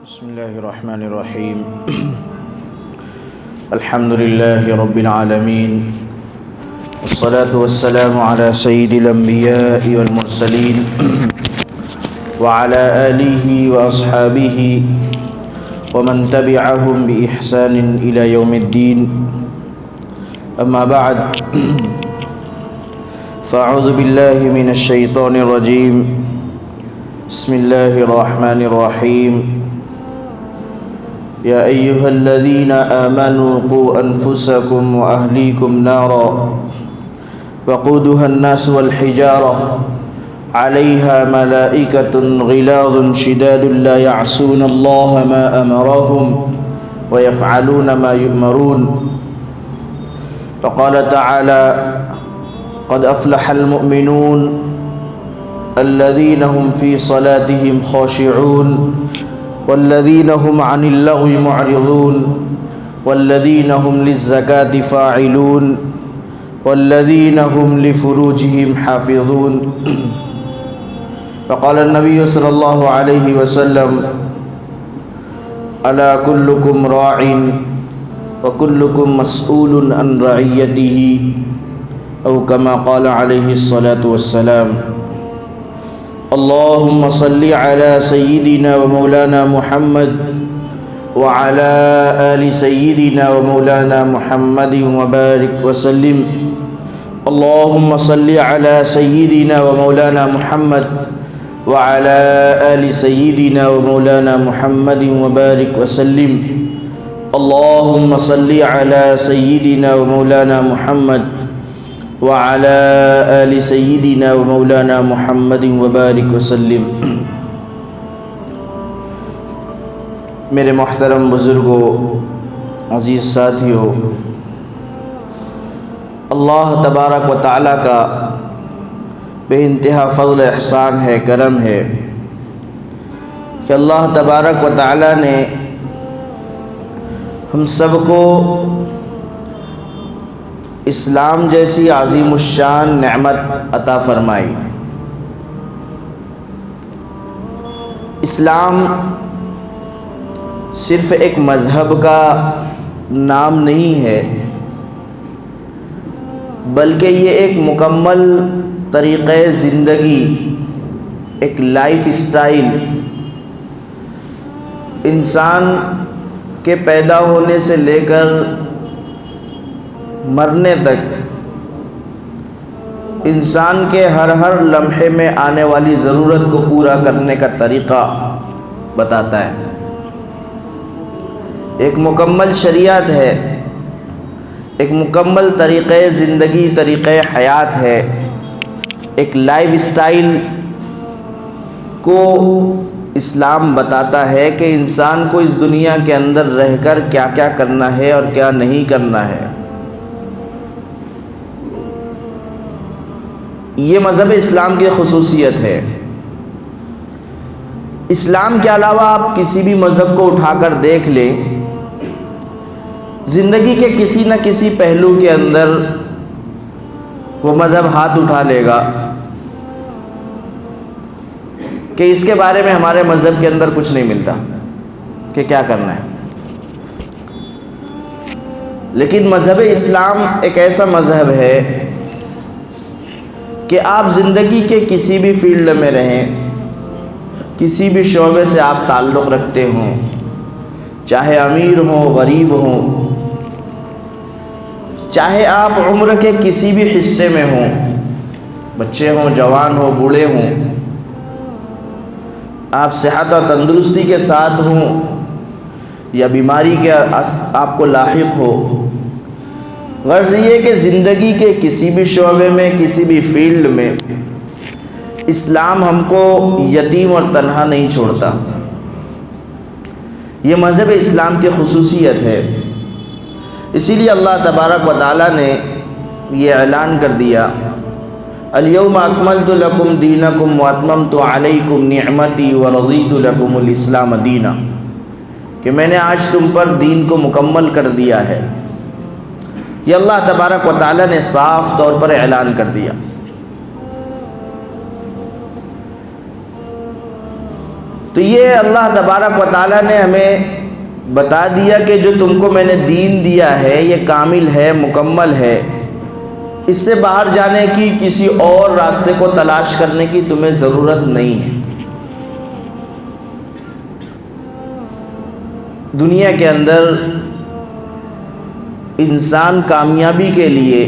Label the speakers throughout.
Speaker 1: بسم الله الرحمن الرحيم الحمد لله رب العالمين والصلاة والسلام على سيد الأنبياء والمرسلين وعلى آله وأصحابه ومن تبعهم بإحسان إلى يوم الدين أما بعد فأعوذ بالله من الشيطان الرجيم بسم الله الرحمن الرحيم يا أيها الذين آمنوا قوا أنفسكم وأهليكم نارا وقودها الناس والحجارة عليها ملائكة غلاظ شداد لا يعصون الله ما أمرهم ويفعلون ما يؤمرون وقال تعالى قد أفلح المؤمنون الذين هم في صلاتهم خاشعون والذين هم عن اللغو معرضون والذين هم للزكاة فاعلون والذين هم لفروجهم حافظون فقال النبي صلى الله عليه وسلم ألا كلكم راع وكلكم مسؤول عن رعيته أو كما قال عليه الصلاة والسلام اللهم صل على سيدنا ومولانا محمد وعلى آل سيدنا ومولانا محمد وبارك وسلم اللهم صل على سيدنا ومولانا محمد وعلى آل سيدنا ومولانا محمد وبارك وسلم اللهم صل على سيدنا ومولانا محمد وعلى آل سيدنا ومولانا محمد وبارك وسلم۔ میرے محترم بزرگوں، عزیز ساتھیوں، اللہ تبارک و تعالیٰ کا بے انتہا فضل احسان ہے، کرم ہے کہ اللہ تبارک و تعالیٰ نے ہم سب کو اسلام جیسی عظیم الشان نعمت عطا فرمائی۔ اسلام صرف ایک مذہب کا نام نہیں ہے، بلکہ یہ ایک مکمل طریقۂ زندگی، ایک لائف اسٹائل، انسان کے پیدا ہونے سے لے کر مرنے تک انسان کے ہر لمحے میں آنے والی ضرورت کو پورا کرنے کا طریقہ بتاتا ہے۔ ایک مکمل شریعت ہے، ایک مکمل طریقۂ زندگی، طریقۂ حیات ہے، ایک لائف اسٹائل کو اسلام بتاتا ہے کہ انسان کو اس دنیا کے اندر رہ کر کیا کیا کرنا ہے اور کیا نہیں کرنا ہے۔ یہ مذہب اسلام کی خصوصیت ہے۔ اسلام کے علاوہ آپ کسی بھی مذہب کو اٹھا کر دیکھ لیں، زندگی کے کسی نہ کسی پہلو کے اندر وہ مذہب ہاتھ اٹھا لے گا کہ اس کے بارے میں ہمارے مذہب کے اندر کچھ نہیں ملتا کہ کیا کرنا ہے۔ لیکن مذہب اسلام ایک ایسا مذہب ہے کہ آپ زندگی کے کسی بھی فیلڈ میں رہیں، کسی بھی شعبے سے آپ تعلق رکھتے ہوں، چاہے امیر ہوں، غریب ہوں، چاہے آپ عمر کے کسی بھی حصے میں ہوں، بچے ہوں، جوان ہوں، بوڑھے ہوں، آپ صحت اور تندرستی کے ساتھ ہوں یا بیماری کے آپ کو لاحق ہو، غرض یہ کہ زندگی کے کسی بھی شعبے میں، کسی بھی فیلڈ میں اسلام ہم کو یتیم اور تنہا نہیں چھوڑتا۔ یہ مذہب اسلام کی خصوصیت ہے۔ اسی لیے اللہ تبارک و تعالیٰ نے یہ اعلان کر دیا الیوم اکملت لکم دینکم واتممت علیکم نعمتی ورضیت لکم الاسلام دینا، کہ میں نے آج تم پر دین کو مکمل کر دیا ہے۔ یہ اللہ تبارک و تعالیٰ نے صاف طور پر اعلان کر دیا۔ تو یہ اللہ تبارک و تعالیٰ نے ہمیں بتا دیا کہ جو تم کو میں نے دین دیا ہے یہ کامل ہے، مکمل ہے، اس سے باہر جانے کی، کسی اور راستے کو تلاش کرنے کی تمہیں ضرورت نہیں ہے۔ دنیا کے اندر انسان کامیابی کے لیے،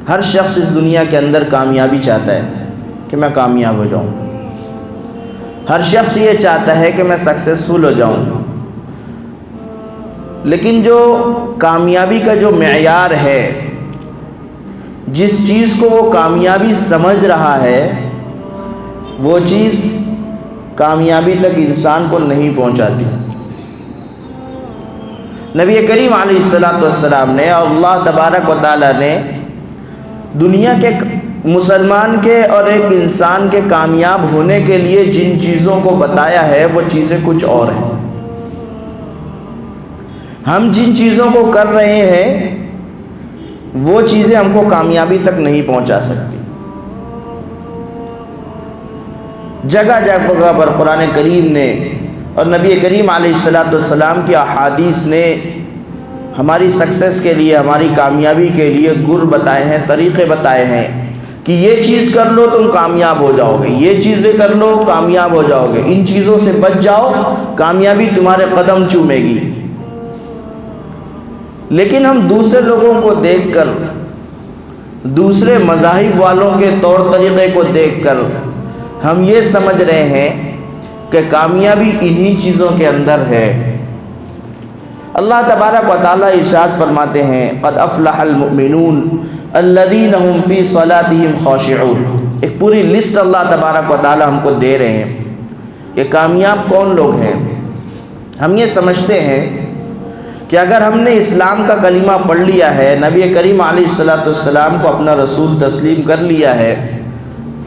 Speaker 1: ہر شخص اس دنیا کے اندر کامیابی چاہتا ہے کہ میں کامیاب ہو جاؤں، ہر شخص یہ چاہتا ہے کہ میں سکسیسفل ہو جاؤں، لیکن جو کامیابی کا جو معیار ہے، جس چیز کو وہ کامیابی سمجھ رہا ہے، وہ چیز کامیابی تک انسان کو نہیں پہنچاتی۔ نبی کریم علیہ السلام نے اور اللہ تبارک و تعالیٰ نے دنیا کے مسلمان کے اور ایک انسان کے کامیاب ہونے کے لیے جن چیزوں کو بتایا ہے وہ چیزیں کچھ اور ہیں۔ ہم جن چیزوں کو کر رہے ہیں وہ چیزیں ہم کو کامیابی تک نہیں پہنچا سکتی۔ جگہ جگہ پر قرآن کریم نے اور نبی کریم علیہ السلام کی احادیث نے ہماری سکسیس کے لیے، ہماری کامیابی کے لیے گر بتائے ہیں، طریقے بتائے ہیں کہ یہ چیز کر لو تم کامیاب ہو جاؤ گے، یہ چیزیں کر لو کامیاب ہو جاؤ گے، ان چیزوں سے بچ جاؤ، کامیابی تمہارے قدم چومے گی۔ لیکن ہم دوسرے لوگوں کو دیکھ کر، دوسرے مذاہب والوں کے طور طریقے کو دیکھ کر ہم یہ سمجھ رہے ہیں کہ کامیابی انہی چیزوں کے اندر ہے۔ اللہ تبارک و تعالیٰ ارشاد فرماتے ہیں قد افلح المؤمنون الذین هم فی صلاتهم خاشعون۔ ایک پوری لسٹ اللہ تبارک و تعالیٰ ہم کو دے رہے ہیں کہ کامیاب کون لوگ ہیں۔ ہم یہ سمجھتے ہیں کہ اگر ہم نے اسلام کا کلمہ پڑھ لیا ہے، نبی کریم علیہ السلام کو اپنا رسول تسلیم کر لیا ہے،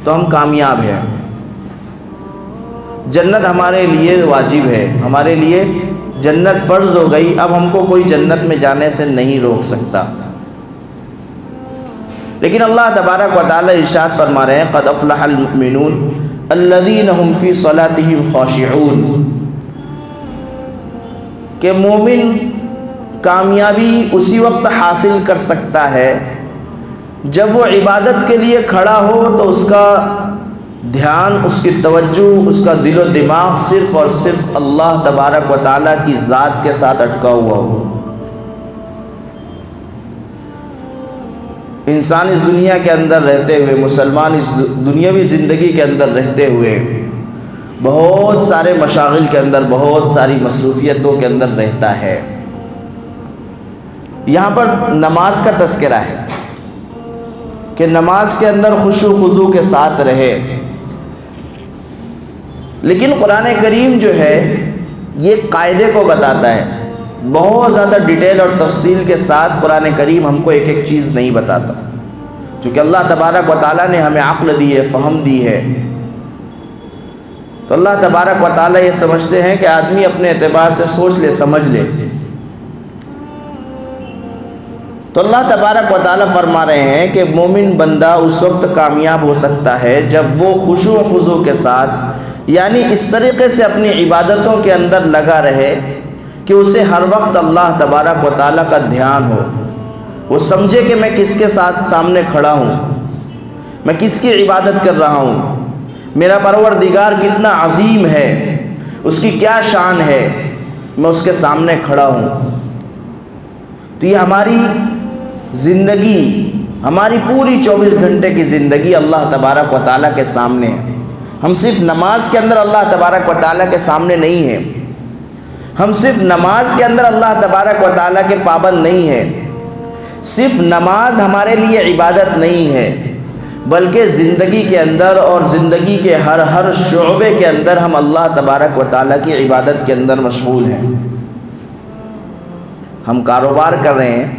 Speaker 1: تو ہم کامیاب ہیں، جنت ہمارے لیے واجب ہے، ہمارے لیے جنت فرض ہو گئی، اب ہم کو کوئی جنت میں جانے سے نہیں روک سکتا۔ لیکن اللہ تبارک و تعالی ارشاد فرما رہے ہیں قد افلح المؤمنون الذین هم فی صلاتهم خاشعون، کہ مومن کامیابی اسی وقت حاصل کر سکتا ہے جب وہ عبادت کے لیے کھڑا ہو تو اس کا دھیان، اس کی توجہ، اس کا دل و دماغ صرف اور صرف اللہ تبارک و تعالیٰ کی ذات کے ساتھ اٹکا ہوا ہو۔ انسان اس دنیا کے اندر رہتے ہوئے، مسلمان اس دنیاوی زندگی کے اندر رہتے ہوئے بہت سارے مشاغل کے اندر، بہت ساری مصروفیتوں کے اندر رہتا ہے۔ یہاں پر نماز کا تذکرہ ہے کہ نماز کے اندر خشوع و خضوع کے ساتھ رہے، لیکن قرآن کریم جو ہے یہ قاعدے کو بتاتا ہے، بہت زیادہ ڈیٹیل اور تفصیل کے ساتھ قرآن کریم ہم کو ایک ایک چیز نہیں بتاتا، چونکہ اللہ تبارک و تعالیٰ نے ہمیں عقل دی ہے، فہم دی ہے، تو اللہ تبارک و تعالیٰ یہ سمجھتے ہیں کہ آدمی اپنے اعتبار سے سوچ لے، سمجھ لے۔ تو اللہ تبارک و تعالیٰ فرما رہے ہیں کہ مومن بندہ اس وقت کامیاب ہو سکتا ہے جب وہ خشوع و خضوع کے ساتھ، یعنی اس طریقے سے اپنی عبادتوں کے اندر لگا رہے کہ اسے ہر وقت اللہ تبارک و تعالیٰ کا دھیان ہو، وہ سمجھے کہ میں کس کے ساتھ سامنے کھڑا ہوں، میں کس کی عبادت کر رہا ہوں، میرا پروردگار کتنا عظیم ہے، اس کی کیا شان ہے، میں اس کے سامنے کھڑا ہوں۔ تو یہ ہماری زندگی، ہماری پوری 24 گھنٹے کی زندگی اللہ تبارک و تعالیٰ کے سامنے ہے۔ ہم صرف نماز کے اندر اللہ تبارک و تعالیٰ کے سامنے نہیں ہیں، ہم صرف نماز کے اندر اللہ تبارک و تعالیٰ کے پابند نہیں ہیں، صرف نماز ہمارے لیے عبادت نہیں ہے، بلکہ زندگی کے اندر اور زندگی کے ہر شعبے کے اندر ہم اللہ تبارک و تعالیٰ کی عبادت کے اندر مشغول ہیں۔ ہم کاروبار کر رہے ہیں،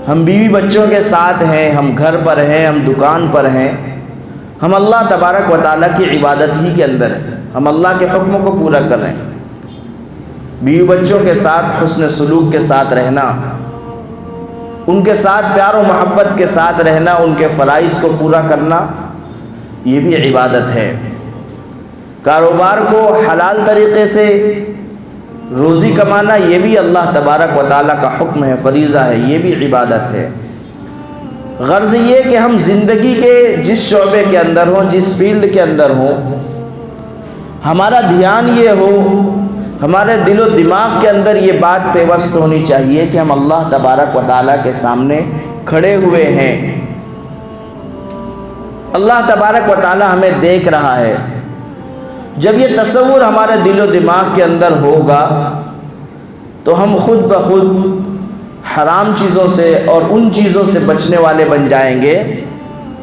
Speaker 1: ہم بیوی بچوں کے ساتھ ہیں، ہم گھر پر ہیں، ہم دکان پر ہیں، ہم اللہ تبارک و تعالیٰ کی عبادت ہی کے اندر ہیں، ہم اللہ کے حکموں کو پورا کر رہے ہیں۔ بیوی بچوں کے ساتھ حسن سلوک کے ساتھ رہنا، ان کے ساتھ پیار و محبت کے ساتھ رہنا، ان کے فرائض کو پورا کرنا، یہ بھی عبادت ہے۔ کاروبار کو حلال طریقے سے روزی کمانا یہ بھی اللہ تبارک و تعالیٰ کا حکم ہے، فریضہ ہے، یہ بھی عبادت ہے۔ غرض یہ کہ ہم زندگی کے جس شعبے کے اندر ہوں، جس فیلڈ کے اندر ہوں، ہمارا دھیان یہ ہو، ہمارے دل و دماغ کے اندر یہ بات پیوست ہونی چاہیے کہ ہم اللہ تبارک و تعالیٰ کے سامنے کھڑے ہوئے ہیں، اللہ تبارک و تعالیٰ ہمیں دیکھ رہا ہے۔ جب یہ تصور ہمارے دل و دماغ کے اندر ہوگا تو ہم خود بخود حرام چیزوں سے اور ان چیزوں سے بچنے والے بن جائیں گے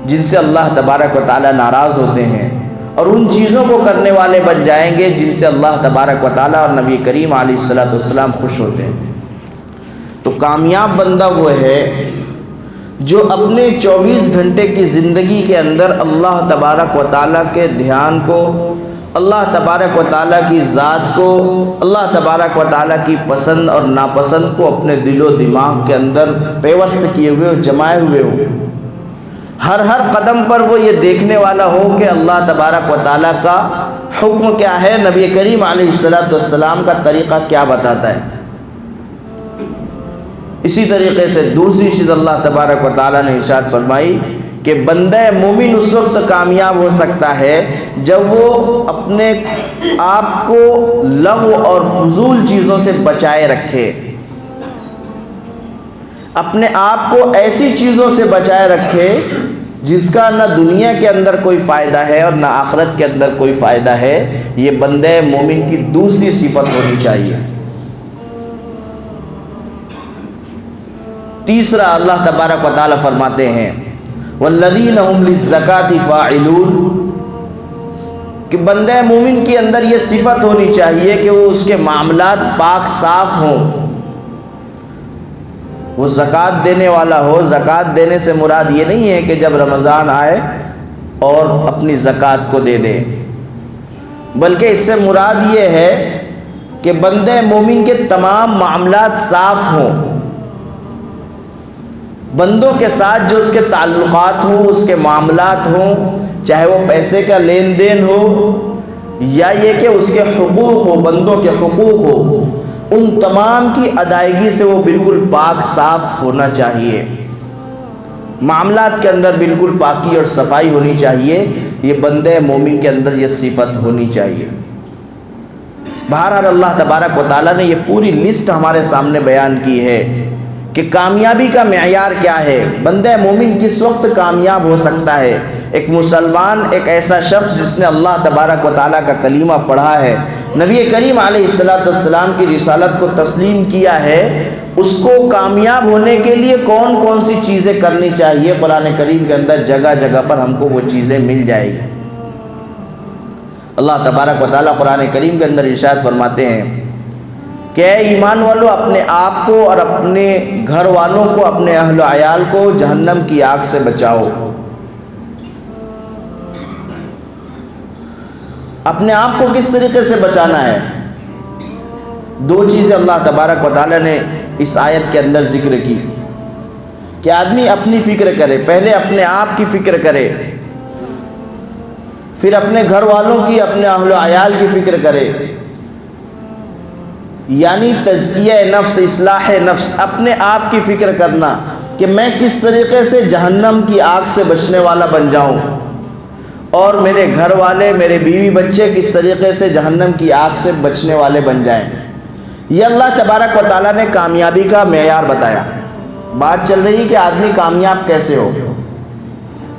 Speaker 1: جن سے اللہ تبارک و تعالیٰ ناراض ہوتے ہیں، اور ان چیزوں کو کرنے والے بن جائیں گے جن سے اللہ تبارک و تعالیٰ اور نبی کریم علیہ السلام خوش ہوتے ہیں۔ تو کامیاب بندہ وہ ہے جو اپنے 24 گھنٹے کی زندگی کے اندر اللہ تبارک و تعالیٰ کے دھیان کو، اللہ تبارک و تعالیٰ کی ذات کو، اللہ تبارک و تعالیٰ کی پسند اور ناپسند کو اپنے دل و دماغ کے اندر پیوست کیے ہوئے ہو، جمائے ہوئے ہو۔ ہر قدم پر وہ یہ دیکھنے والا ہو کہ اللہ تبارک و تعالیٰ کا حکم کیا ہے، نبی کریم علیہ السلام کا طریقہ کیا بتاتا ہے۔ اسی طریقے سے دوسری چیز اللہ تبارک و تعالیٰ نے ارشاد فرمائی کہ بندہ مومن اس وقت کامیاب ہو سکتا ہے جب وہ اپنے آپ کو لغو اور فضول چیزوں سے بچائے رکھے، اپنے آپ کو ایسی چیزوں سے بچائے رکھے جس کا نہ دنیا کے اندر کوئی فائدہ ہے اور نہ آخرت کے اندر کوئی فائدہ ہے۔ یہ بندہ مومن کی دوسری صفت ہونی چاہیے۔ تیسرا اللہ تبارک و تعالیٰ فرماتے ہیں والذین هم للزکاة فاعلون، کہ بندہ مومن کے اندر یہ صفت ہونی چاہیے کہ وہ اس کے معاملات پاک صاف ہوں، وہ زکوٰۃ دینے والا ہو۔ زکوٰۃ دینے سے مراد یہ نہیں ہے کہ جب رمضان آئے اور اپنی زکوٰۃ کو دے دے، بلکہ اس سے مراد یہ ہے کہ بندہ مومن کے تمام معاملات صاف ہوں، بندوں کے ساتھ جو اس کے تعلقات ہوں، اس کے معاملات ہوں، چاہے وہ پیسے کا لین دین ہو یا یہ کہ اس کے حقوق ہو، بندوں کے حقوق ہو، ان تمام کی ادائیگی سے وہ بالکل پاک صاف ہونا چاہیے۔ معاملات کے اندر بالکل پاکی اور صفائی ہونی چاہیے۔ یہ بندے مومن کے اندر یہ صفت ہونی چاہیے۔ بہرحال اللہ تبارک و تعالیٰ نے یہ پوری لسٹ ہمارے سامنے بیان کی ہے کہ کامیابی کا معیار کیا ہے، بندہ مومن کس وقت کامیاب ہو سکتا ہے۔ ایک مسلمان ایک ایسا شخص جس نے اللہ تبارک و تعالیٰ کا کلمہ پڑھا ہے، نبی کریم علیہ السلام کی رسالت کو تسلیم کیا ہے، اس کو کامیاب ہونے کے لیے کون کون سی چیزیں کرنی چاہیے، قرآن کریم کے اندر جگہ جگہ پر ہم کو وہ چیزیں مل جائے گی۔ اللہ تبارک و تعالیٰ قرآن کریم کے اندر ارشاد فرماتے ہیں کہ اے ایمان والو، اپنے آپ کو اور اپنے گھر والوں کو، اپنے اہل و عیال کو جہنم کی آگ سے بچاؤ۔ اپنے آپ کو کس طریقے سے بچانا ہے؟ دو چیزیں اللہ تبارک و تعالیٰ نے اس آیت کے اندر ذکر کی کہ آدمی اپنی فکر کرے، پہلے اپنے آپ کی فکر کرے، پھر اپنے گھر والوں کی، اپنے اہل و عیال کی فکر کرے، یعنی تزکیہ نفس، اصلاح نفس، اپنے آپ کی فکر کرنا کہ میں کس طریقے سے جہنم کی آگ سے بچنے والا بن جاؤں، اور میرے گھر والے، میرے بیوی بچے کس طریقے سے جہنم کی آگ سے بچنے والے بن جائیں۔ یہ اللہ تبارک و تعالیٰ نے کامیابی کا معیار بتایا۔ بات چل رہی کہ آدمی کامیاب کیسے ہو۔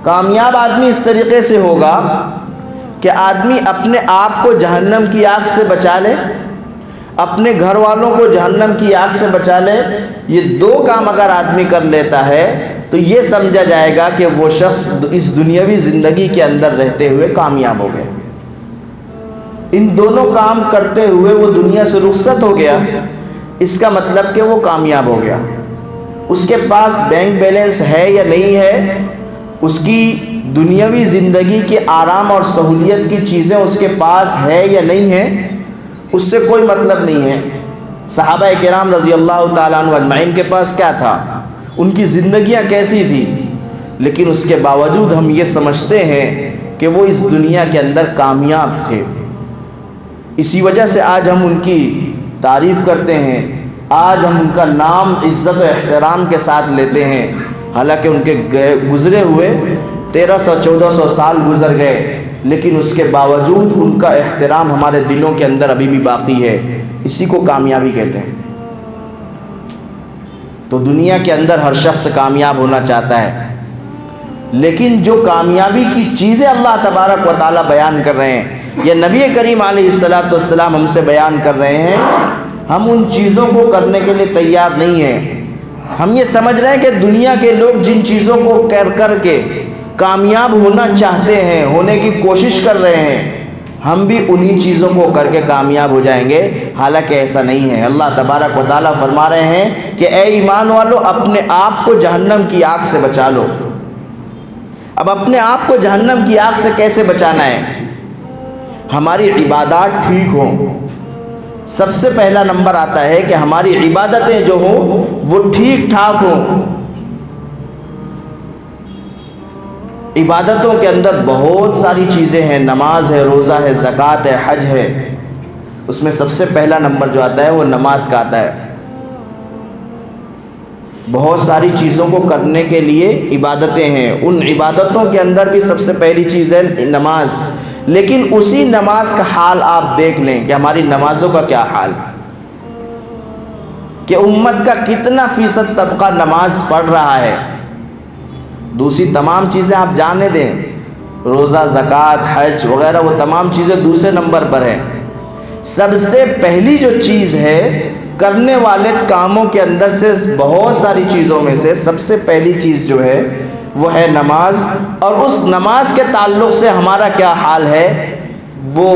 Speaker 1: کامیاب آدمی اس طریقے سے ہوگا کہ آدمی اپنے آپ کو جہنم کی آگ سے بچا لے، اپنے گھر والوں کو جہنم کی آگ سے بچا لے۔ یہ دو کام اگر آدمی کر لیتا ہے تو یہ سمجھا جائے گا کہ وہ شخص اس دنیاوی زندگی کے اندر رہتے ہوئے کامیاب ہو گیا۔ ان دونوں کام کرتے ہوئے وہ دنیا سے رخصت ہو گیا، اس کا مطلب کہ وہ کامیاب ہو گیا۔ اس کے پاس بینک بیلنس ہے یا نہیں ہے، اس کی دنیاوی زندگی کے آرام اور سہولیت کی چیزیں اس کے پاس ہے یا نہیں ہے، اس سے کوئی مطلب نہیں ہے۔ صحابہ کرام رضی اللہ تعالیٰ عنہ اجمعین کے پاس کیا تھا، ان کی زندگیاں کیسی تھی، لیکن اس کے باوجود ہم یہ سمجھتے ہیں کہ وہ اس دنیا کے اندر کامیاب تھے۔ اسی وجہ سے آج ہم ان کی تعریف کرتے ہیں، آج ہم ان کا نام عزت و احترام کے ساتھ لیتے ہیں، حالانکہ ان کے گزرے ہوئے 1300-1400 سال گزر گئے، لیکن اس کے باوجود ان کا احترام ہمارے دلوں کے اندر ابھی بھی باقی ہے۔ اسی کو کامیابی کہتے ہیں۔ تو دنیا کے اندر ہر شخص کامیاب ہونا چاہتا ہے، لیکن جو کامیابی کی چیزیں اللہ تبارک و تعالیٰ بیان کر رہے ہیں، یہ نبی کریم علیہ السلام ہم سے بیان کر رہے ہیں، ہم ان چیزوں کو کرنے کے لیے تیار نہیں ہیں۔ ہم یہ سمجھ رہے ہیں کہ دنیا کے لوگ جن چیزوں کو کر کے کامیاب ہونا چاہتے ہیں، ہونے کی کوشش کر رہے ہیں، ہم بھی انہی چیزوں کو کر کے کامیاب ہو جائیں گے، حالانکہ ایسا نہیں ہے۔ اللہ تبارک و تعالیٰ فرما رہے ہیں کہ اے ایمان والو، اپنے آپ کو جہنم کی آگ سے بچا لو۔ اب اپنے آپ کو جہنم کی آگ سے کیسے بچانا ہے؟ ہماری عبادات ٹھیک ہوں۔ سب سے پہلا نمبر آتا ہے کہ ہماری عبادتیں جو ہوں وہ ٹھیک ٹھاک ہوں۔ عبادتوں کے اندر بہت ساری چیزیں ہیں، نماز ہے، روزہ ہے، زکوٰۃ ہے، حج ہے۔ اس میں سب سے پہلا نمبر جو آتا ہے وہ نماز کا آتا ہے۔ بہت ساری چیزوں کو کرنے کے لیے عبادتیں ہیں، ان عبادتوں کے اندر بھی سب سے پہلی چیز ہے نماز۔ لیکن اسی نماز کا حال آپ دیکھ لیں کہ ہماری نمازوں کا کیا حال، کہ امت کا کتنا فیصد طبقہ نماز پڑھ رہا ہے۔ دوسری تمام چیزیں آپ جانے دیں، روزہ، زکوٰۃ، حج وغیرہ، وہ تمام چیزیں دوسرے نمبر پر ہیں۔ سب سے پہلی جو چیز ہے کرنے والے کاموں کے اندر سے، بہت ساری چیزوں میں سے سب سے پہلی چیز جو ہے وہ ہے نماز۔ اور اس نماز کے تعلق سے ہمارا کیا حال ہے وہ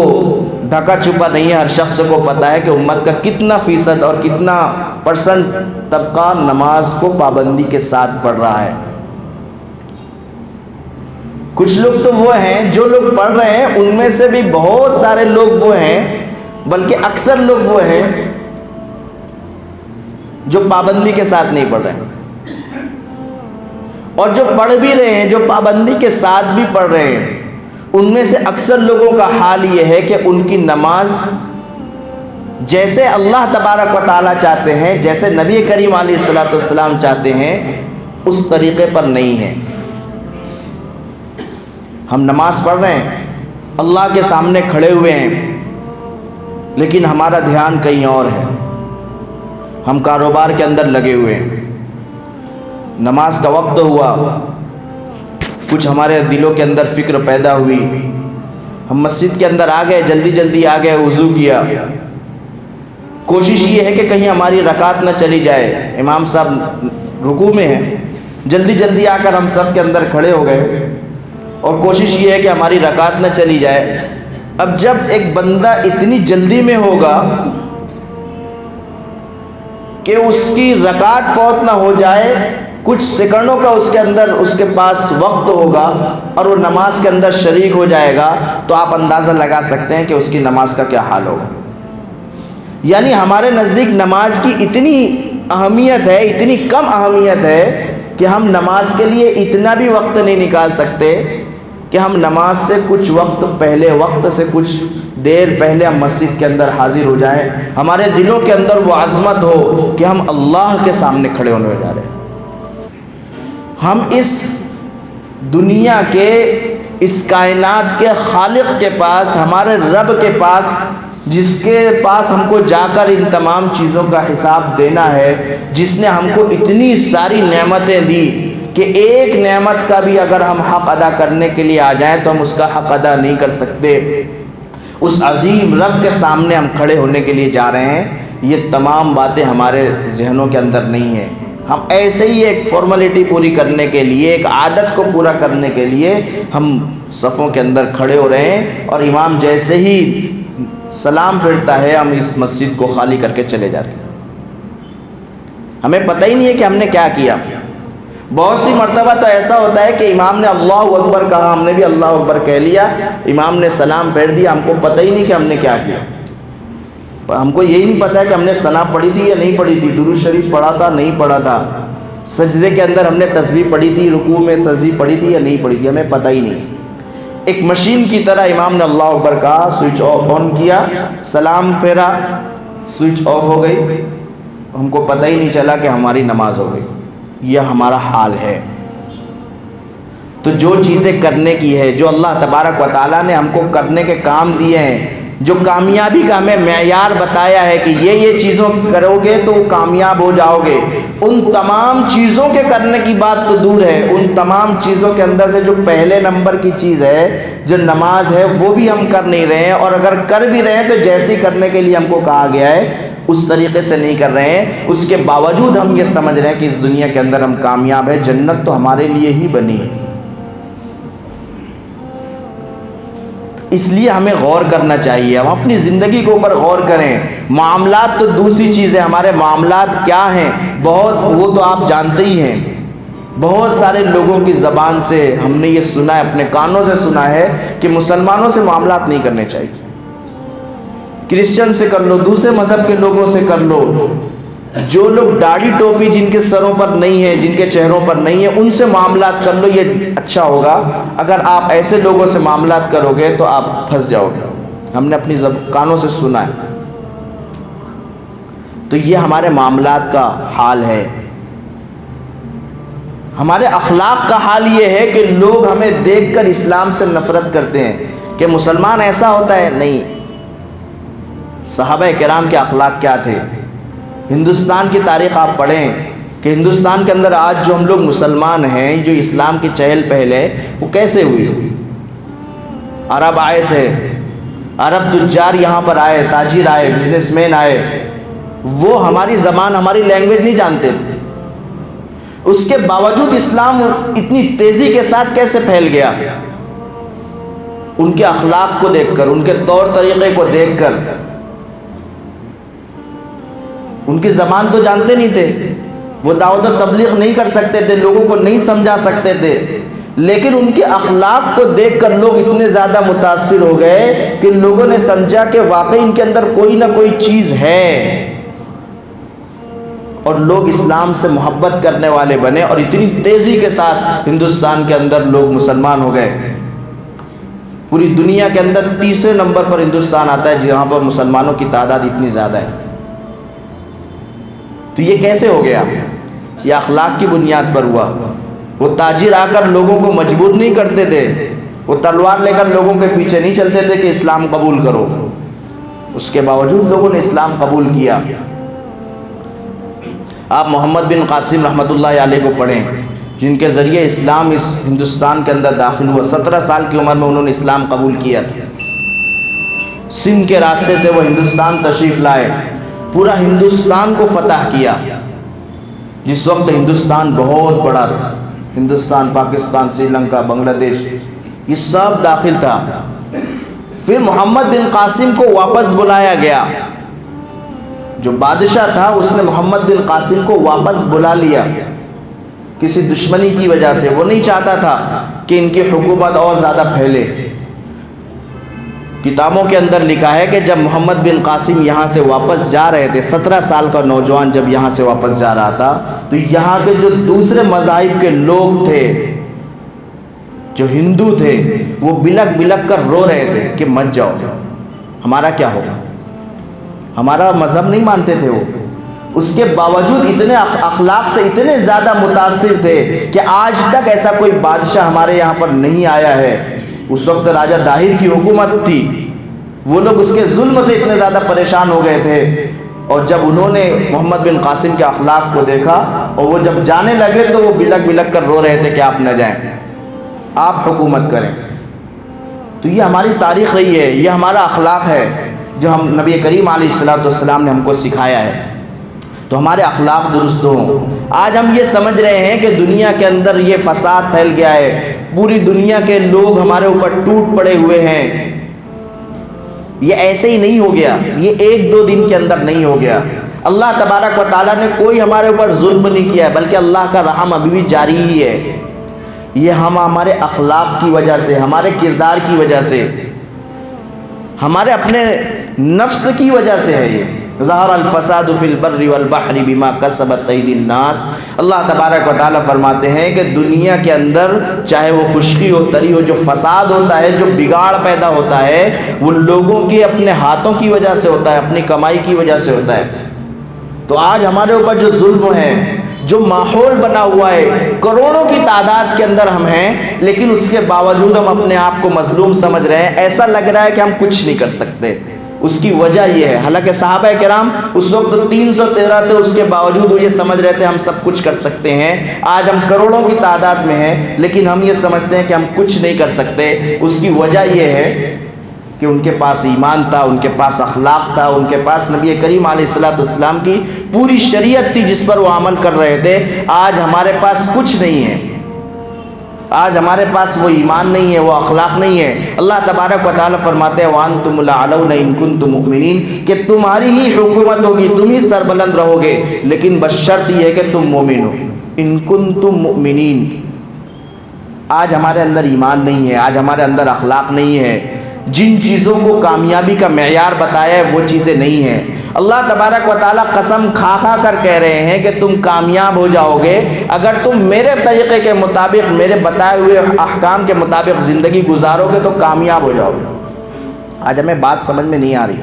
Speaker 1: ڈھکا چھپا نہیں ہے، ہر شخص کو پتہ ہے کہ امت کا کتنا فیصد اور کتنا پرسنٹ طبقہ نماز کو پابندی کے ساتھ پڑھ رہا ہے۔ کچھ لوگ تو وہ ہیں جو لوگ پڑھ رہے ہیں، ان میں سے بھی بہت سارے لوگ وہ ہیں، بلکہ اکثر لوگ وہ ہیں جو پابندی کے ساتھ نہیں پڑھ رہے ہیں، اور جو پڑھ بھی رہے ہیں، جو پابندی کے ساتھ بھی پڑھ رہے ہیں، ان میں سے اکثر لوگوں کا حال یہ ہے کہ ان کی نماز جیسے اللہ تبارک و تعالیٰ چاہتے ہیں، جیسے نبی کریم علیہ السلام چاہتے ہیں، اس طریقے پر نہیں ہے۔ ہم نماز پڑھ رہے ہیں، اللہ کے سامنے کھڑے ہوئے ہیں، لیکن ہمارا دھیان کہیں اور ہے، ہم کاروبار کے اندر لگے ہوئے ہیں۔ نماز کا وقت ہوا، کچھ ہمارے دلوں کے اندر فکر پیدا ہوئی، ہم مسجد کے اندر آ گئے، جلدی جلدی آ گئے، وضو کیا، کوشش یہ ہے کہ کہیں ہماری رکعت نہ چلی جائے، امام صاحب رکوع میں ہیں، جلدی جلدی آ کر ہم صف کے اندر کھڑے ہو گئے، اور کوشش یہ ہے کہ ہماری رکعت نہ چلی جائے۔ اب جب ایک بندہ اتنی جلدی میں ہوگا کہ اس کی رکعت فوت نہ ہو جائے، کچھ سیکنڈوں کا اس کے اندر اس کے پاس وقت ہوگا اور وہ نماز کے اندر شریک ہو جائے گا، تو آپ اندازہ لگا سکتے ہیں کہ اس کی نماز کا کیا حال ہوگا۔ یعنی ہمارے نزدیک نماز کی اتنی اہمیت ہے، اتنی کم اہمیت ہے کہ ہم نماز کے لیے اتنا بھی وقت نہیں نکال سکتے کہ ہم نماز سے کچھ وقت پہلے، وقت سے کچھ دیر پہلے ہم مسجد کے اندر حاضر ہو جائیں، ہمارے دلوں کے اندر وہ عظمت ہو کہ ہم اللہ کے سامنے کھڑے ہونے جا رہے ہیں۔ ہم اس دنیا کے، اس کائنات کے خالق کے پاس، ہمارے رب کے پاس، جس کے پاس ہم کو جا کر ان تمام چیزوں کا حساب دینا ہے، جس نے ہم کو اتنی ساری نعمتیں دی کہ ایک نعمت کا بھی اگر ہم حق ادا کرنے کے لیے آ جائیں تو ہم اس کا حق ادا نہیں کر سکتے، اس عظیم رب کے سامنے ہم کھڑے ہونے کے لیے جا رہے ہیں۔ یہ تمام باتیں ہمارے ذہنوں کے اندر نہیں ہیں، ہم ایسے ہی ایک فارمیلٹی پوری کرنے کے لیے، ایک عادت کو پورا کرنے کے لیے ہم صفوں کے اندر کھڑے ہو رہے ہیں، اور امام جیسے ہی سلام پھیرتا ہے ہم اس مسجد کو خالی کر کے چلے جاتے ہیں، ہمیں پتہ ہی نہیں ہے کہ ہم نے کیا کیا۔ بہت سی مرتبہ تو ایسا ہوتا ہے کہ امام نے اللہ اکبر کہا، ہم نے بھی اللہ اکبر کہہ لیا، امام نے سلام پھیر دیا، ہم کو پتہ ہی نہیں کہ ہم نے کیا کیا، ہم کو یہی نہیں پتہ ہے کہ ہم نے ثنا پڑھی تھی یا نہیں پڑھی تھی، درود شریف پڑھا تھا نہیں پڑھا تھا، سجدے کے اندر ہم نے تسبیح پڑھی تھی، رکوع میں تسبیح پڑھی تھی یا نہیں پڑھی تھی، ہمیں پتہ ہی نہیں۔ ایک مشین کی طرح امام نے اللہ اکبر کہا، سوئچ آن کیا، سلام پھیرا، سوئچ آف ہو گئی، ہم کو پتہ ہی نہیں چلا کہ ہماری نماز ہو گئی۔ یہ ہمارا حال ہے۔ تو جو چیزیں کرنے کی ہے، جو اللہ تبارک و تعالیٰ نے ہم کو کرنے کے کام دیے ہیں، جو کامیابی کا ہمیں معیار بتایا ہے کہ یہ چیزوں کرو گے تو کامیاب ہو جاؤ گے، ان تمام چیزوں کے کرنے کی بات تو دور ہے، ان تمام چیزوں کے اندر سے جو پہلے نمبر کی چیز ہے، جو نماز ہے، وہ بھی ہم کر نہیں رہے ہیں، اور اگر کر بھی رہے ہیں تو جیسی کرنے کے لیے ہم کو کہا گیا ہے اس طریقے سے نہیں کر رہے ہیں۔ اس کے باوجود ہم یہ سمجھ رہے ہیں کہ اس دنیا کے اندر ہم کامیاب ہیں، جنت تو ہمارے لیے ہی بنی ہے۔ اس لیے ہمیں غور کرنا چاہیے، ہم اپنی زندگی کے اوپر غور کریں۔ معاملات تو دوسری چیز ہے، ہمارے معاملات کیا ہیں وہ تو آپ جانتے ہی ہیں۔ بہت سارے لوگوں کی زبان سے ہم نے یہ سنا ہے، اپنے کانوں سے سنا ہے کہ مسلمانوں سے معاملات نہیں کرنے چاہیے، کرسچن سے کر لو، دوسرے مذہب کے لوگوں سے کر لو، جو لوگ داڑھی ٹوپی جن کے سروں پر نہیں ہے، جن کے چہروں پر نہیں ہے، ان سے معاملات کر لو، یہ اچھا ہوگا۔ اگر آپ ایسے لوگوں سے معاملات کرو گے تو آپ پھنس جاؤ گے، ہم نے اپنی کانوں سے سنا ہے۔ تو یہ ہمارے معاملات کا حال ہے، ہمارے اخلاق کا حال یہ ہے کہ لوگ ہمیں دیکھ کر اسلام سے نفرت کرتے ہیں کہ مسلمان ایسا ہوتا ہے۔ نہیں، صحابہ کرام کے اخلاق کیا تھے؟ ہندوستان کی تاریخ آپ پڑھیں کہ ہندوستان کے اندر آج جو ہم لوگ مسلمان ہیں، جو اسلام کی چہل پہل ہے، وہ کیسے ہوئی؟ عرب آئے تھے، عرب تجار یہاں پر آئے، تاجر آئے، بزنس مین آئے، وہ ہماری زبان، ہماری لینگویج نہیں جانتے تھے، اس کے باوجود اسلام اتنی تیزی کے ساتھ کیسے پھیل گیا؟ ان کے اخلاق کو دیکھ کر، ان کے طور طریقے کو دیکھ کر۔ ان کی زبان تو جانتے نہیں تھے، وہ دعوت و تبلیغ نہیں کر سکتے تھے، لوگوں کو نہیں سمجھا سکتے تھے، لیکن ان کے اخلاق کو دیکھ کر لوگ اتنے زیادہ متاثر ہو گئے کہ لوگوں نے سمجھا کہ واقعی ان کے اندر کوئی نہ کوئی چیز ہے، اور لوگ اسلام سے محبت کرنے والے بنے، اور اتنی تیزی کے ساتھ ہندوستان کے اندر لوگ مسلمان ہو گئے۔ پوری دنیا کے اندر تیسرے نمبر پر ہندوستان آتا ہے جہاں پر مسلمانوں کی تعداد اتنی زیادہ ہے۔ تو یہ کیسے ہو گیا؟ یہ اخلاق کی بنیاد پر ہوا۔ وہ تاجر آ کر لوگوں کو مجبور نہیں کرتے تھے، وہ تلوار لے کر لوگوں کے پیچھے نہیں چلتے تھے کہ اسلام قبول کرو، اس کے باوجود لوگوں نے اسلام قبول کیا۔ آپ محمد بن قاسم رحمۃ اللہ علیہ کو پڑھیں، جن کے ذریعے اسلام اس ہندوستان کے اندر داخل ہوا۔ 17 سال کی عمر میں انہوں نے اسلام قبول کیا تھا۔ سندھ کے راستے سے وہ ہندوستان تشریف لائے، پورا ہندوستان کو فتح کیا۔ جس وقت ہندوستان بہت بڑا تھا، ہندوستان، پاکستان، سری لنکا، بنگلہ دیش، یہ سب داخل تھا۔ پھر محمد بن قاسم کو واپس بلایا گیا، جو بادشاہ تھا اس نے محمد بن قاسم کو واپس بلا لیا، کسی دشمنی کی وجہ سے۔ وہ نہیں چاہتا تھا کہ ان کی حکومت اور زیادہ پھیلے۔ کتابوں کے اندر لکھا ہے کہ جب محمد بن قاسم یہاں سے واپس جا رہے تھے، 17 سال کا نوجوان جب یہاں سے واپس جا رہا تھا، تو یہاں کے جو دوسرے مذاہب کے لوگ تھے، جو ہندو تھے، وہ بلک بلک کر رو رہے تھے کہ مت جاؤ، ہمارا کیا ہوگا، ہمارا مذہب نہیں مانتے تھے وہ۔ اس کے باوجود اتنے اخلاق سے اتنے زیادہ متاثر تھے کہ آج تک ایسا کوئی بادشاہ ہمارے یہاں پر نہیں آیا ہے۔ اس وقت راجہ داہر کی حکومت تھی، وہ لوگ اس کے ظلم سے اتنے زیادہ پریشان ہو گئے تھے، اور جب انہوں نے محمد بن قاسم کے اخلاق کو دیکھا اور وہ جب جانے لگے تو وہ بلک بلک کر رو رہے تھے کہ آپ نہ جائیں، آپ حکومت کریں۔ تو یہ ہماری تاریخ رہی ہے، یہ ہمارا اخلاق ہے جو ہم نبی کریم علیہ السلام نے ہم کو سکھایا ہے۔ تو ہمارے اخلاق درست ہوں۔ آج ہم یہ سمجھ رہے ہیں کہ دنیا کے اندر یہ فساد پھیل گیا ہے، پوری دنیا کے لوگ ہمارے اوپر ٹوٹ پڑے ہوئے ہیں۔ یہ ایسے ہی نہیں ہو گیا، یہ 1-2 دن کے اندر نہیں ہو گیا۔ اللہ تبارک و تعالیٰ نے کوئی ہمارے اوپر ظلم نہیں کیا ہے، بلکہ اللہ کا رحم ابھی بھی جاری ہی ہے۔ یہ ہم ہمارے اخلاق کی وجہ سے، ہمارے کردار کی وجہ سے، ہمارے اپنے نفس کی وجہ سے ہے۔ ظہر الفساد فی البر والبحر بما کسبت ایدی الناس۔ اللہ تبارک و تعالیٰ فرماتے ہیں کہ دنیا کے اندر چاہے وہ خشکی ہو تری ہو، جو فساد ہوتا ہے، جو بگاڑ پیدا ہوتا ہے، وہ لوگوں کے اپنے ہاتھوں کی وجہ سے ہوتا ہے، اپنی کمائی کی وجہ سے ہوتا ہے۔ تو آج ہمارے اوپر جو ظلم ہے، جو ماحول بنا ہوا ہے، کروڑوں کی تعداد کے اندر ہم ہیں، لیکن اس کے باوجود ہم اپنے آپ کو مظلوم سمجھ رہے ہیں، ایسا لگ رہا ہے کہ ہم کچھ نہیں کر سکتے۔ اس کی وجہ یہ ہے، حالانکہ صحابہ کرام اس وقت 313 تھے، اس کے باوجود وہ یہ سمجھ رہے تھے ہم سب کچھ کر سکتے ہیں۔ آج ہم کروڑوں کی تعداد میں ہیں، لیکن ہم یہ سمجھتے ہیں کہ ہم کچھ نہیں کر سکتے۔ اس کی وجہ یہ ہے کہ ان کے پاس ایمان تھا، ان کے پاس اخلاق تھا، ان کے پاس نبی کریم علیہ السلام کی پوری شریعت تھی جس پر وہ عمل کر رہے تھے۔ آج ہمارے پاس کچھ نہیں ہے، آج ہمارے پاس وہ ایمان نہیں ہے، وہ اخلاق نہیں ہے۔ اللہ تبارک و تعالیٰ فرماتے ہیں وَأَنْتُمُ الْأَعْلَوْنَ إِن كُنتُم مُؤْمِنِينَ، کہ تمہاری ہی حکومت ہوگی، تم ہی سربلند رہو گے، لیکن بس شرط یہ ہے کہ تم مومن ہو۔ إِن كُنتُم مُؤْمِنِينَ۔ آج ہمارے اندر ایمان نہیں ہے، آج ہمارے اندر اخلاق نہیں ہے، جن چیزوں کو کامیابی کا معیار بتایا ہے وہ چیزیں نہیں ہیں۔ اللہ تبارک و تعالیٰ قسم کھا کھا کر کہہ رہے ہیں کہ تم کامیاب ہو جاؤ گے اگر تم میرے طریقے کے مطابق، میرے بتائے ہوئے احکام کے مطابق زندگی گزارو گے تو کامیاب ہو جاؤ گے۔ آج ہمیں بات سمجھ میں نہیں آ رہی۔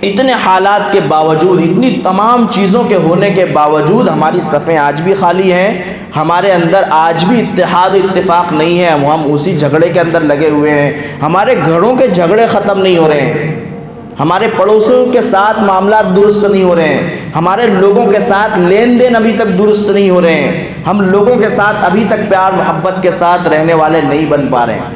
Speaker 1: اتنے حالات کے باوجود، اتنی تمام چیزوں کے ہونے کے باوجود ہماری صفیں آج بھی خالی ہیں، ہمارے اندر آج بھی اتحاد و اتفاق نہیں ہے، ہم اسی جھگڑے کے اندر لگے ہوئے ہیں۔ ہمارے گھروں کے جھگڑے ختم نہیں ہو رہے ہیں، ہمارے پڑوسیوں کے ساتھ معاملات درست نہیں ہو رہے ہیں، ہمارے لوگوں کے ساتھ لین دین ابھی تک درست نہیں ہو رہے ہیں، ہم لوگوں کے ساتھ ابھی تک پیار محبت کے ساتھ رہنے والے نہیں بن پا رہے ہیں۔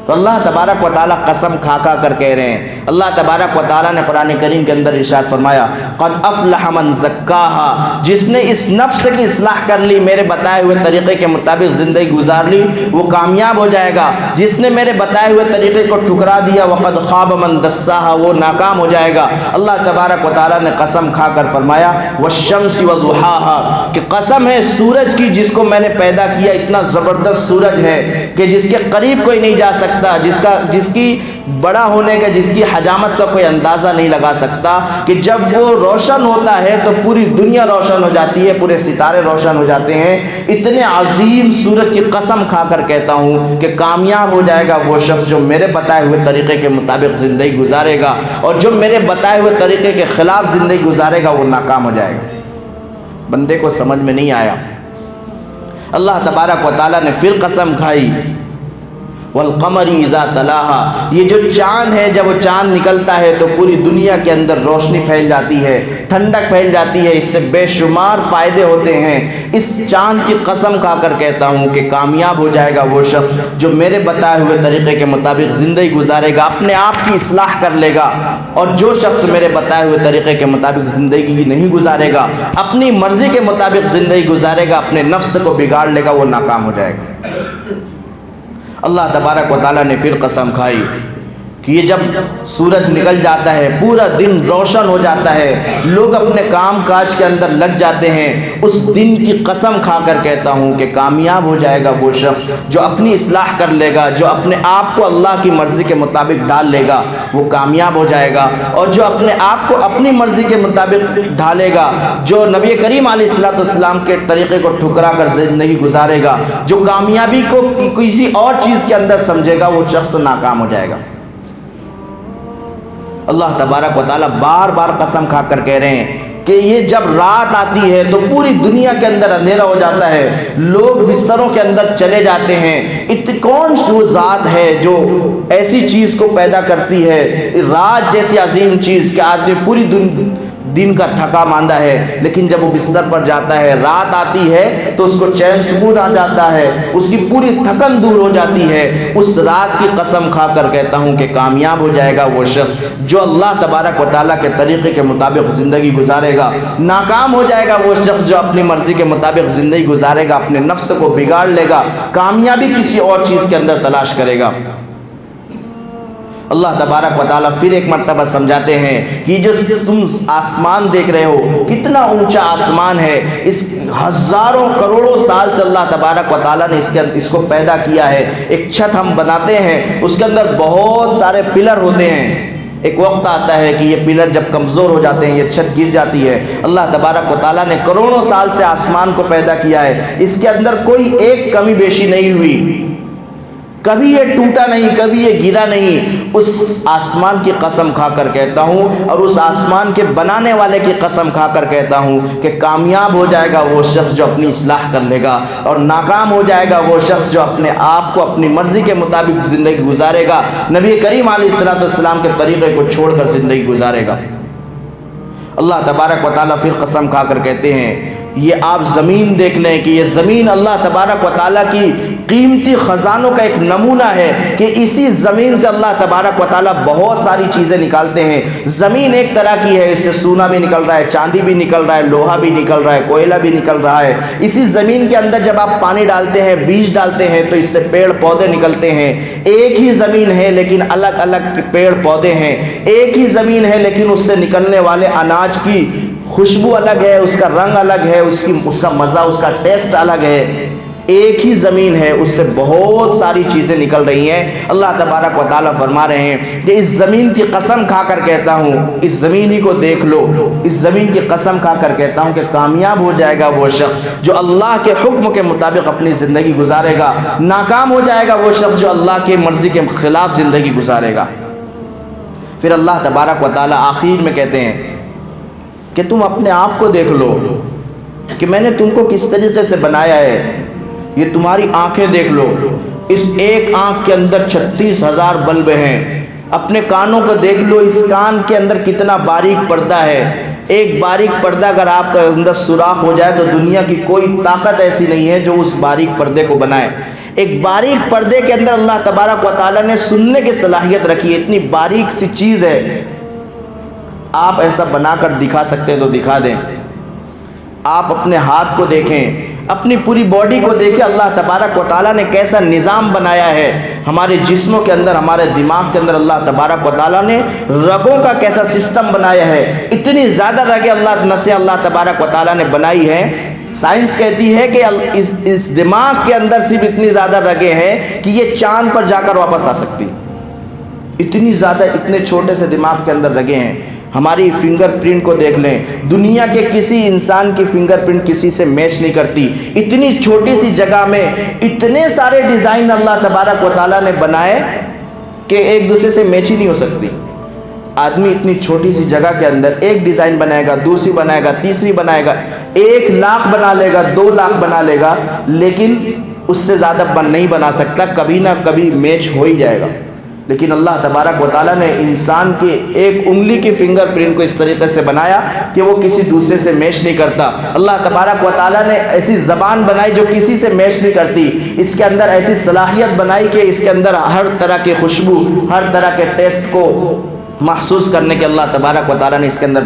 Speaker 1: تو اللہ تبارک و تعالیٰ قسم کھا کھا کر کہہ رہے ہیں، اللہ تبارک و تعالیٰ نے قرآن کریم کے اندر ارشاد فرمایا قد افلح من زکاہا، جس نے اس نفس کی اصلاح کر لی، میرے بتائے ہوئے طریقے کے مطابق زندگی گزار لی، وہ کامیاب ہو جائے گا۔ جس نے میرے بتائے ہوئے طریقے کو ٹھکرا دیا وقد خاب من دساہا، وہ ناکام ہو جائے گا۔ اللہ تبارک و تعالیٰ نے قسم کھا کر فرمایا والشمس وضحاہا، کہ قسم ہے سورج کی جس کو میں نے پیدا کیا، اتنا زبردست سورج ہے کہ جس کے قریب کوئی نہیں جا سکتا، جس کی بڑا ہونے کا، جس کی حجامت کا کوئی اندازہ نہیں لگا سکتا، کہ جب وہ روشن ہوتا ہے تو پوری دنیا روشن ہو جاتی ہے، پورے ستارے روشن ہو جاتے ہیں۔ اتنے عظیم سورج کی قسم کھا کر کہتا ہوں کہ کامیاب ہو جائے گا وہ شخص جو میرے بتائے ہوئے طریقے کے مطابق زندگی گزارے گا، اور جو میرے بتائے ہوئے طریقے کے خلاف زندگی گزارے گا وہ ناکام ہو جائے گا۔ بندے کو سمجھ میں نہیں آیا۔ اللہ تبارک و تعالیٰ نے پھر قسم کھائی والقمر اذا تلاہا، یہ جو چاند ہے، جب وہ چاند نکلتا ہے تو پوری دنیا کے اندر روشنی پھیل جاتی ہے، ٹھنڈک پھیل جاتی ہے، اس سے بے شمار فائدے ہوتے ہیں۔ اس چاند کی قسم کھا کر کہتا ہوں کہ کامیاب ہو جائے گا وہ شخص جو میرے بتائے ہوئے طریقے کے مطابق زندگی گزارے گا، اپنے آپ کی اصلاح کر لے گا۔ اور جو شخص میرے بتائے ہوئے طریقے کے مطابق زندگی نہیں گزارے گا، اپنی مرضی کے مطابق زندگی گزارے گا، اپنے نفس کو بگاڑ لے گا، وہ ناکام ہو جائے گا۔ اللہ تبارک و تعالیٰ نے پھر قسم کھائی کہ یہ جب سورج نکل جاتا ہے، پورا دن روشن ہو جاتا ہے، لوگ اپنے کام کاج کے اندر لگ جاتے ہیں، اس دن کی قسم کھا کر کہتا ہوں کہ کامیاب ہو جائے گا وہ شخص جو اپنی اصلاح کر لے گا، جو اپنے آپ کو اللہ کی مرضی کے مطابق ڈال لے گا، وہ کامیاب ہو جائے گا۔ اور جو اپنے آپ کو اپنی مرضی کے مطابق ڈھالے گا، جو نبی کریم علیہ السلام کے طریقے کو ٹھکرا کر زندگی گزارے گا، جو کامیابی کو کسی اور چیز کے اندر سمجھے گا، وہ شخص ناکام ہو جائے گا۔ اللہ تبارک و تعالیٰ بار بار قسم کھا کر کہہ رہے ہیں کہ یہ جب رات آتی ہے تو پوری دنیا کے اندر اندھیرا ہو جاتا ہے، لوگ بستروں کے اندر چلے جاتے ہیں۔ کون وہ ذات ہے جو ایسی چیز کو پیدا کرتی ہے، رات جیسی عظیم چیز کہ آدمی پوری دن کا تھکا ماندہ ہے، لیکن جب وہ بستر پر جاتا ہے، رات آتی ہے تو اس کو چین سکون آ جاتا ہے، اس کی پوری تھکن دور ہو جاتی ہے۔ اس رات کی قسم کھا کر کہتا ہوں کہ کامیاب ہو جائے گا وہ شخص جو اللہ تبارک و تعالیٰ کے طریقے کے مطابق زندگی گزارے گا، ناکام ہو جائے گا وہ شخص جو اپنی مرضی کے مطابق زندگی گزارے گا، اپنے نفس کو بگاڑ لے گا، کامیابی کسی اور چیز کے اندر تلاش کرے گا۔ اللہ تبارک و تعالیٰ پھر ایک مرتبہ سمجھاتے ہیں کہ جو تم آسمان دیکھ رہے ہو کتنا اونچا آسمان ہے، اس ہزاروں کروڑوں سال سے اللہ تبارک و تعالیٰ نے اس کو پیدا کیا ہے۔ ایک چھت ہم بناتے ہیں، اس کے اندر بہت سارے پلر ہوتے ہیں، ایک وقت آتا ہے کہ یہ پلر جب کمزور ہو جاتے ہیں، یہ چھت گر جاتی ہے۔ اللہ تبارک و تعالیٰ نے کروڑوں سال سے آسمان کو پیدا کیا ہے، اس کے اندر کوئی ایک کمی بیشی نہیں ہوئی، کبھی یہ ٹوٹا نہیں، کبھی یہ گرا نہیں۔ اس آسمان کی قسم کھا کر کہتا ہوں، اور اس آسمان کے بنانے والے کی قسم کھا کر کہتا ہوں کہ کامیاب ہو جائے گا وہ شخص جو اپنی اصلاح کر لے گا، اور ناکام ہو جائے گا وہ شخص جو اپنے آپ کو اپنی مرضی کے مطابق زندگی گزارے گا، نبی کریم علیہ السلام کے طریقے کو چھوڑ کر زندگی گزارے گا۔ اللہ تبارک و تعالیٰ پھر قسم کھا کر کہتے ہیں، یہ آپ زمین دیکھ لیں کہ یہ زمین اللہ تبارک و تعالیٰ کی قیمتی خزانوں کا ایک نمونہ ہے کہ اسی زمین سے اللہ تبارک و تعالیٰ بہت ساری چیزیں نکالتے ہیں۔ زمین ایک طرح کی ہے، اس سے سونا بھی نکل رہا ہے، چاندی بھی نکل رہا ہے، لوہا بھی نکل رہا ہے، کوئلہ بھی نکل رہا ہے۔ اسی زمین کے اندر جب آپ پانی ڈالتے ہیں، بیج ڈالتے ہیں، تو اس سے پیڑ پودے نکلتے ہیں۔ ایک ہی زمین ہے لیکن الگ الگ پیڑ پودے ہیں، ایک ہی زمین ہے لیکن اس سے نکلنے والے اناج کی خوشبو الگ ہے، اس کا رنگ الگ ہے، اس کا مزہ، اس کا ٹیسٹ الگ ہے۔ ایک ہی زمین ہے، اس سے بہت ساری چیزیں نکل رہی ہیں۔ اللہ تبارک و تعالیٰ فرما رہے ہیں کہ اس زمین کی قسم کھا کر کہتا ہوں، اس زمین ہی کو دیکھ لو، اس زمین کی قسم کھا کر کہتا ہوں کہ کامیاب ہو جائے گا وہ شخص جو اللہ کے حکم کے مطابق اپنی زندگی گزارے گا، ناکام ہو جائے گا وہ شخص جو اللہ کے مرضی کے خلاف زندگی گزارے گا۔ پھر اللہ تبارک و تعالیٰ آخر میں کہتے ہیں کہ تم اپنے آپ کو دیکھ لو کہ میں نے تم کو کس طریقے سے بنایا ہے۔ یہ تمہاری آنکھیں دیکھ لو، اس ایک آنکھ کے اندر 36,000 بلب ہیں۔ اپنے کانوں کو دیکھ لو، اس کان کے اندر کتنا باریک پردہ ہے۔ ایک باریک پردہ اگر آپ کے اندر سوراخ ہو جائے تو دنیا کی کوئی طاقت ایسی نہیں ہے جو اس باریک پردے کو بنائے۔ ایک باریک پردے کے اندر اللہ تبارک و تعالیٰ نے سننے کی صلاحیت رکھی ہے، اتنی باریک سی چیز ہے۔ آپ ایسا بنا کر دکھا سکتے ہیں تو دکھا دیں۔ آپ اپنے ہاتھ کو دیکھیں، اپنی پوری باڈی کو دیکھیں، اللہ تبارک و تعالیٰ نے کیسا نظام بنایا ہے۔ ہمارے جسموں کے اندر، ہمارے دماغ کے اندر اللہ تبارک و تعالیٰ نے رگوں کا کیسا سسٹم بنایا ہے۔ اتنی زیادہ رگیں نسیں اللہ تبارک و تعالیٰ نے بنائی ہیں۔ سائنس کہتی ہے کہ اس دماغ کے اندر صرف اتنی زیادہ رگیں ہیں کہ یہ چاند پر جا کر واپس آ سکتی، اتنی زیادہ، اتنے چھوٹے سے دماغ کے اندر رگیں ہیں۔ ہماری فنگر پرنٹ کو دیکھ لیں، دنیا کے کسی انسان کی فنگر پرنٹ کسی سے میچ نہیں کرتی۔ اتنی چھوٹی سی جگہ میں اتنے سارے ڈیزائن اللہ تبارک و تعالیٰ نے بنائے کہ ایک دوسرے سے میچ ہی نہیں ہو سکتی۔ آدمی اتنی چھوٹی سی جگہ کے اندر ایک ڈیزائن بنائے گا، دوسری بنائے گا، تیسری بنائے گا، 1,00,000 بنا لے گا، 2,00,000 بنا لے گا، لیکن اس سے زیادہ نہیں بنا سکتا، کبھی نہ کبھی میچ ہو ہی جائے گا۔ لیکن اللہ تبارک و تعالیٰ نے انسان کی ایک انگلی کی فنگر پرنٹ کو اس طریقے سے بنایا کہ وہ کسی دوسرے سے میچ نہیں کرتا۔ اللہ تبارک و تعالیٰ نے ایسی زبان بنائی جو کسی سے میچ نہیں کرتی۔ اس کے اندر ایسی صلاحیت بنائی کہ اس کے اندر ہر طرح کی خوشبو، ہر طرح کے ٹیسٹ کو محسوس کرنے کے اللہ تبارک و تعالیٰ نے اس کے اندر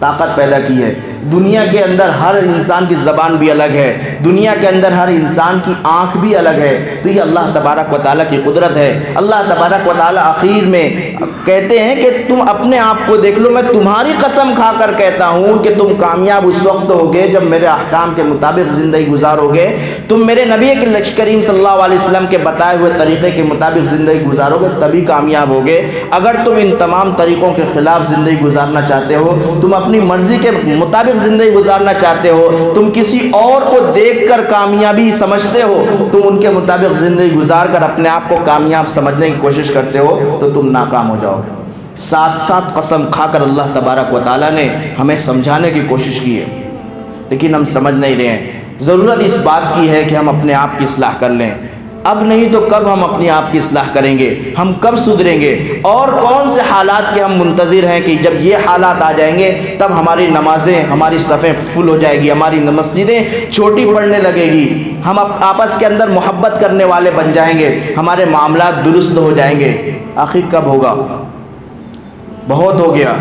Speaker 1: طاقت پیدا کی ہے۔ دنیا کے اندر ہر انسان کی زبان بھی الگ ہے، دنیا کے اندر ہر انسان کی آنکھ بھی الگ ہے۔ تو یہ اللہ تبارک و تعالیٰ کی قدرت ہے۔ اللہ تبارک و تعالیٰ آخر میں کہتے ہیں کہ تم اپنے آپ کو دیکھ لو، میں تمہاری قسم کھا کر کہتا ہوں کہ تم کامیاب اس وقت ہوگے جب میرے احکام کے مطابق زندگی گزارو گے، تم میرے نبی کریم صلی اللہ علیہ وسلم کے بتائے ہوئے طریقے کے مطابق زندگی گزارو گے تبھی کامیاب ہوگے۔ اگر تم ان تمام طریقوں کے خلاف زندگی گزارنا چاہتے ہو، تم اپنی مرضی کے مطابق زندگی گزارنا چاہتے ہو، تم کسی اور کو دیکھ کر کامیابی سمجھتے ہو، تم ان کے مطابق زندگی گزار کر اپنے آپ کو کامیاب سمجھنے کی کوشش کرتے ہو تو تم ناکام ہو جاؤ گے۔ ساتھ ساتھ قسم کھا کر اللہ تبارک و تعالیٰ نے ہمیں سمجھانے کی کوشش کی ہے، لیکن ہم سمجھ نہیں رہے ہیں۔ ضرورت اس بات کی ہے کہ ہم اپنے آپ کی اصلاح کر لیں۔ اب نہیں تو کب ہم اپنی آپ کی اصلاح کریں گے؟ ہم کب سدھریں گے؟ اور کون سے حالات کے ہم منتظر ہیں کہ جب یہ حالات آ جائیں گے تب ہماری نمازیں، ہماری صفیں فل ہو جائے گی، ہماری مسجدیں چھوٹی پڑنے لگے گی، ہم آپس کے اندر محبت کرنے والے بن جائیں گے، ہمارے معاملات درست ہو جائیں گے۔ آخر کب ہوگا؟ بہت ہو گیا۔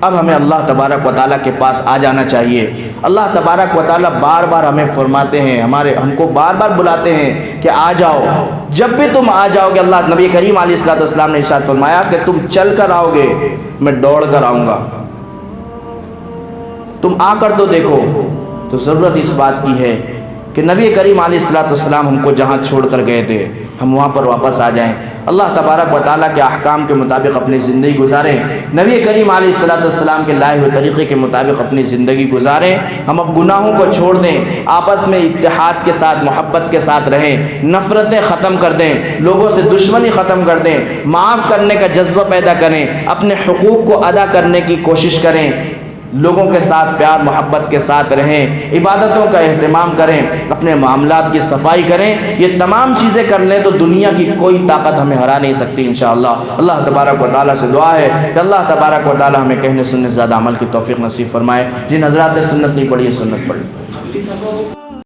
Speaker 1: اب ہمیں اللہ تبارک و تعالیٰ کے پاس آ جانا چاہیے۔ اللہ تبارک و تعالیٰ بار بار ہمیں فرماتے ہیں، ہم کو بار بار بلاتے ہیں کہ آ جاؤ۔ جب بھی تم آ جاؤ گے، اللہ نبی کریم علیہ السلام نے ارشاد فرمایا کہ تم چل کر آؤ گے، میں دوڑ کر آؤں گا۔ تم آ کر تو دیکھو۔ تو ضرورت اس بات کی ہے کہ نبی کریم علیہ السلام ہم کو جہاں چھوڑ کر گئے تھے، ہم وہاں پر واپس آ جائیں، اللہ تبارک و تعالیٰ کے احکام کے مطابق اپنی زندگی گزاریں، نبی کریم علیہ السلام کے لائے ہوئے طریقے کے مطابق اپنی زندگی گزاریں، ہم اب گناہوں کو چھوڑ دیں، آپس میں اتحاد کے ساتھ محبت کے ساتھ رہیں، نفرتیں ختم کر دیں، لوگوں سے دشمنی ختم کر دیں، معاف کرنے کا جذبہ پیدا کریں، اپنے حقوق کو ادا کرنے کی کوشش کریں، لوگوں کے ساتھ پیار محبت کے ساتھ رہیں، عبادتوں کا اہتمام کریں، اپنے معاملات کی صفائی کریں، یہ تمام چیزیں کر لیں تو دنیا کی کوئی طاقت ہمیں ہرا نہیں سکتی انشاءاللہ۔ اللہ تبارک و تعالیٰ سے دعا ہے کہ اللہ تبارک و تعالیٰ ہمیں کہنے سننے سے زیادہ عمل کی توفیق نصیب فرمائے۔ جن حضرات نے سنت نہیں پڑھی ہے سنت پڑھ لیں۔